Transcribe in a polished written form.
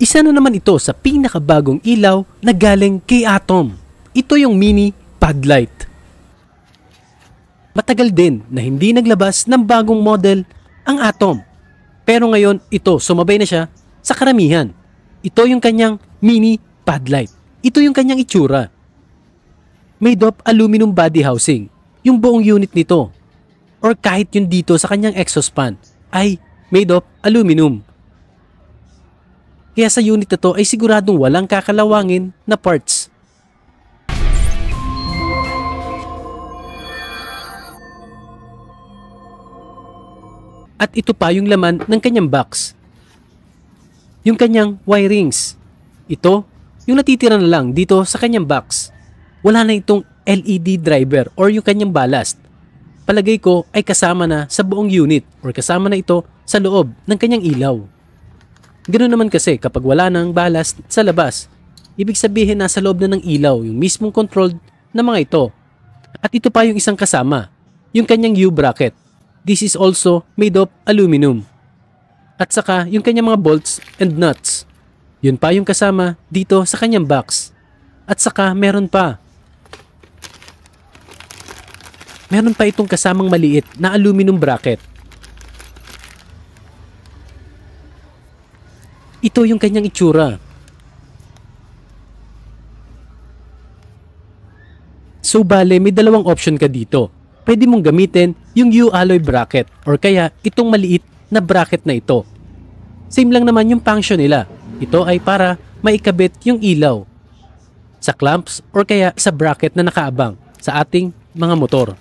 Isa na naman ito sa pinakabagong ilaw na galing kay Atom. Ito yung mini Padlight. Matagal din na hindi naglabas ng bagong model ang Atom. Pero ngayon ito sumabay na siya sa karamihan. Ito yung kanyang mini Padlight. Ito yung kanyang itsura. Made of aluminum body housing. Yung buong unit nito or kahit yung dito sa kanyang exhaust fan ay made of aluminum. Kaya sa unit na to ay siguradong walang kakalawangin na parts. At ito pa yung laman ng kanyang box. Yung kanyang wirings. Ito, yung natitira na lang dito sa kanyang box. Wala na itong LED driver or yung kanyang ballast. Palagay ko ay kasama na sa buong unit or kasama na ito sa loob ng kanyang ilaw. Ganoon naman kasi kapag wala nang ballast sa labas, ibig sabihin nasa loob na ng ilaw yung mismong controlled na mga ito. At ito pa yung isang kasama, yung kanyang U-bracket. This is also made of aluminum. At saka yung kanyang mga bolts and nuts. Yun pa yung kasama dito sa kanyang box. At saka meron pa itong kasamang maliit na aluminum bracket. Ito yung kanyang itsura. So bale, may dalawang option ka dito. Pwede mong gamitin yung U-alloy bracket or kaya itong maliit na bracket na ito. Same lang naman yung function nila. Ito ay para maikabit yung ilaw sa clamps or kaya sa bracket na nakaabang sa ating mga motor.